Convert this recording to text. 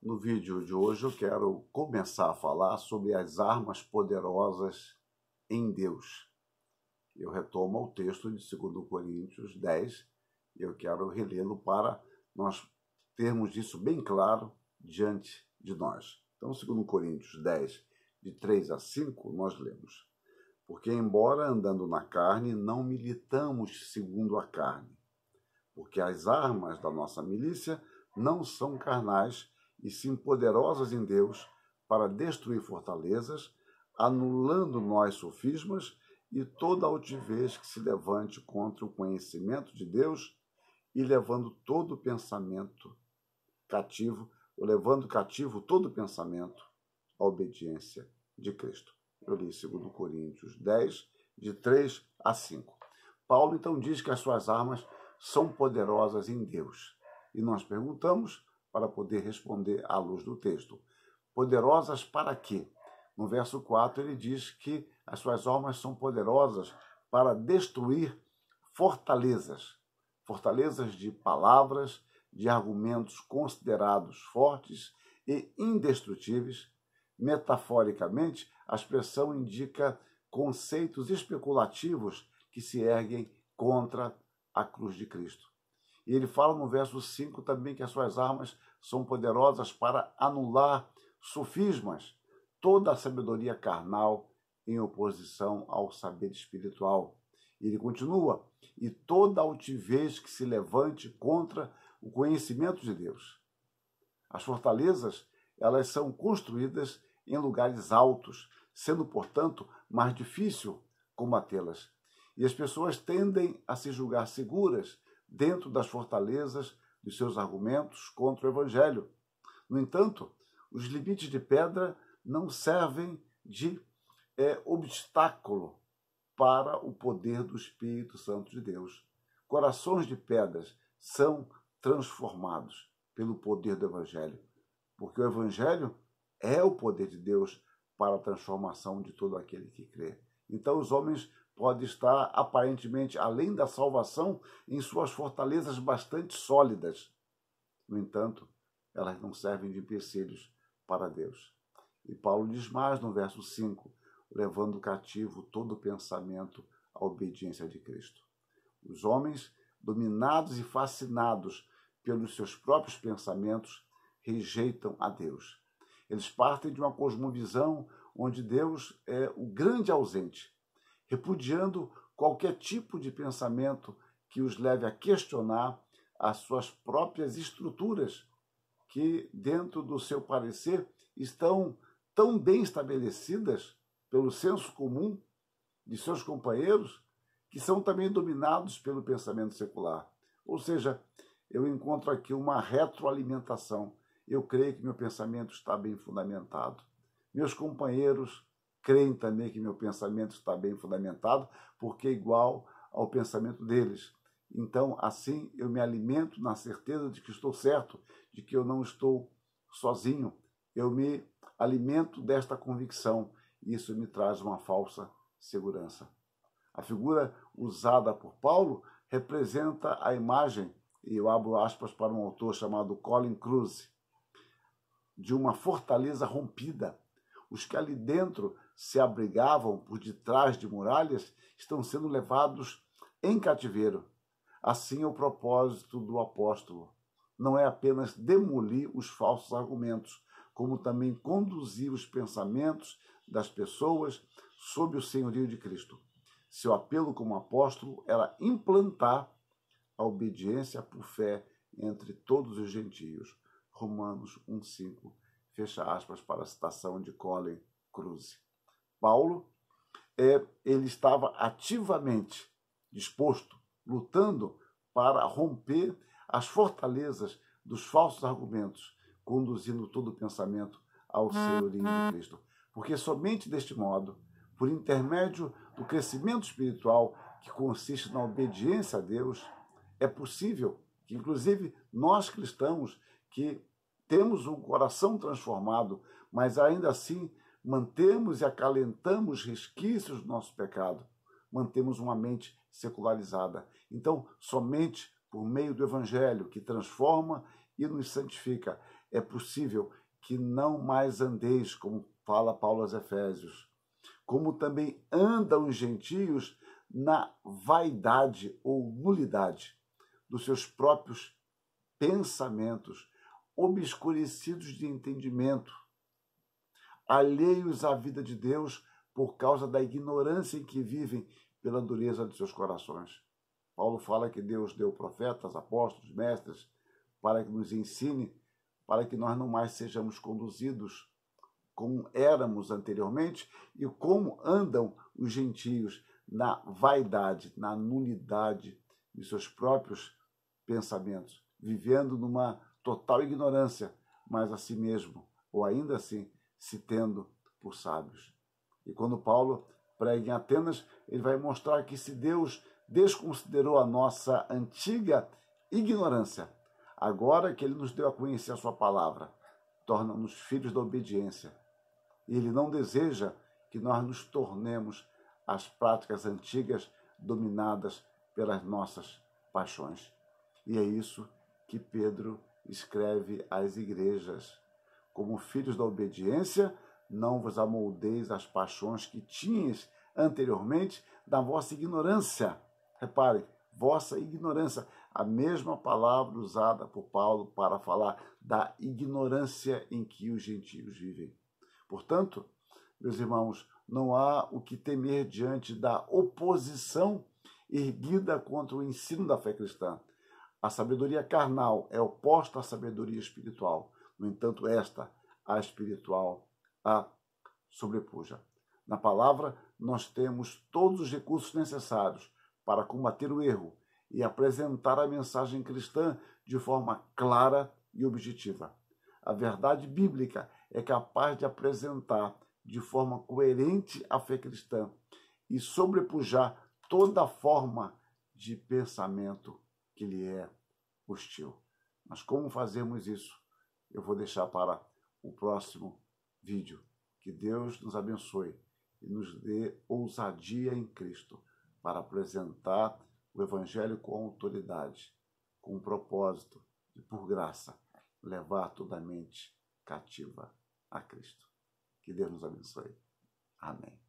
No vídeo de hoje eu quero começar a falar sobre as armas poderosas em Deus. Eu retomo o texto de 2 Coríntios 10 e eu quero relê-lo para nós termos isso bem claro diante de nós. Então, 2 Coríntios 10, de 3 a 5, nós lemos: Porque, embora andando na carne, não militamos segundo a carne, porque as armas da nossa milícia não são carnais, e sim poderosas em Deus para destruir fortalezas, anulando nós sofismas e toda altivez que se levante contra o conhecimento de Deus e levando todo pensamento cativo, ou levando cativo todo pensamento à obediência de Cristo. Eu li 2 Coríntios 10, de 3 a 5. Paulo então diz que as suas armas são poderosas em Deus. E nós perguntamos, para poder responder à luz do texto, poderosas para quê? No verso 4 ele diz que as suas armas são poderosas para destruir fortalezas. Fortalezas de palavras, de argumentos considerados fortes e indestrutíveis. Metaforicamente, a expressão indica conceitos especulativos que se erguem contra a cruz de Cristo. E ele fala no verso 5 também que as suas armas são poderosas para anular sofismas, toda a sabedoria carnal em oposição ao saber espiritual. E ele continua: e toda altivez que se levante contra o conhecimento de Deus. As fortalezas, elas são construídas em lugares altos, sendo, portanto, mais difícil combatê-las. E as pessoas tendem a se julgar seguras dentro das fortalezas dos seus argumentos contra o Evangelho. No entanto, os limites de pedra não servem de obstáculo para o poder do Espírito Santo de Deus. Corações de pedras são transformados pelo poder do Evangelho, porque o Evangelho é o poder de Deus para a transformação de todo aquele que crê. Então os homens podem estar aparentemente além da salvação em suas fortalezas bastante sólidas. No entanto, elas não servem de empecilhos para Deus. E Paulo diz mais no verso 5, levando cativo todo pensamento à obediência de Cristo. Os homens, dominados e fascinados pelos seus próprios pensamentos, rejeitam a Deus. Eles partem de uma cosmovisão onde Deus é o grande ausente, repudiando qualquer tipo de pensamento que os leve a questionar as suas próprias estruturas, que, dentro do seu parecer, estão tão bem estabelecidas pelo senso comum de seus companheiros, que são também dominados pelo pensamento secular. Ou seja, eu encontro aqui uma retroalimentação. Eu creio que meu pensamento está bem fundamentado. Meus companheiros creem também que meu pensamento está bem fundamentado, porque é igual ao pensamento deles. Então, assim, eu me alimento na certeza de que estou certo, de que eu não estou sozinho. Eu me alimento desta convicção e isso me traz uma falsa segurança. A figura usada por Paulo representa a imagem, e eu abro aspas para um autor chamado Colin Kruse, de uma fortaleza rompida. Os que ali dentro se abrigavam por detrás de muralhas estão sendo levados em cativeiro. Assim é o propósito do apóstolo. Não é apenas demolir os falsos argumentos, como também conduzir os pensamentos das pessoas sob o senhorio de Cristo. Seu apelo como apóstolo era implantar a obediência por fé entre todos os gentios. Romanos 1,5, fecha aspas para a citação de Colin Kruse. Paulo, ele estava ativamente disposto, lutando para romper as fortalezas dos falsos argumentos, conduzindo todo o pensamento ao senhorio de Cristo. Porque somente deste modo, por intermédio do crescimento espiritual que consiste na obediência a Deus, é possível que, inclusive, nós cristãos que temos um coração transformado, mas ainda assim mantemos e acalentamos resquícios do nosso pecado, mantemos uma mente secularizada. Então, somente por meio do Evangelho, que transforma e nos santifica, é possível que não mais andeis, como fala Paulo aos Efésios, como também andam os gentios na vaidade ou nulidade dos seus próprios pensamentos, obscurecidos de entendimento, alheios à vida de Deus por causa da ignorância em que vivem pela dureza de seus corações. Paulo fala que Deus deu profetas, apóstolos, mestres, para que nos ensine, para que nós não mais sejamos conduzidos como éramos anteriormente e como andam os gentios na vaidade, na nulidade de seus próprios pensamentos, vivendo numa total ignorância, mas a si mesmo, ou ainda assim, se tendo por sábios. E quando Paulo prega em Atenas, ele vai mostrar que se Deus desconsiderou a nossa antiga ignorância, agora que ele nos deu a conhecer a sua palavra, torna-nos filhos da obediência. E ele não deseja que nós nos tornemos as práticas antigas dominadas pelas nossas paixões. E é isso que Pedro escreve às igrejas. Como filhos da obediência, não vos amoldeis às paixões que tinhas anteriormente da vossa ignorância. Repare, vossa ignorância, a mesma palavra usada por Paulo para falar da ignorância em que os gentios vivem. Portanto, meus irmãos, não há o que temer diante da oposição erguida contra o ensino da fé cristã. A sabedoria carnal é oposta à sabedoria espiritual. No entanto, a espiritual, a sobrepuja. Na palavra, nós temos todos os recursos necessários para combater o erro e apresentar a mensagem cristã de forma clara e objetiva. A verdade bíblica é capaz de apresentar de forma coerente a fé cristã e sobrepujar toda forma de pensamento que lhe é hostil. Mas como fazemos isso? Eu vou deixar para o próximo vídeo. Que Deus nos abençoe e nos dê ousadia em Cristo para apresentar o Evangelho com autoridade, com o propósito de, por graça, levar toda a mente cativa a Cristo. Que Deus nos abençoe. Amém.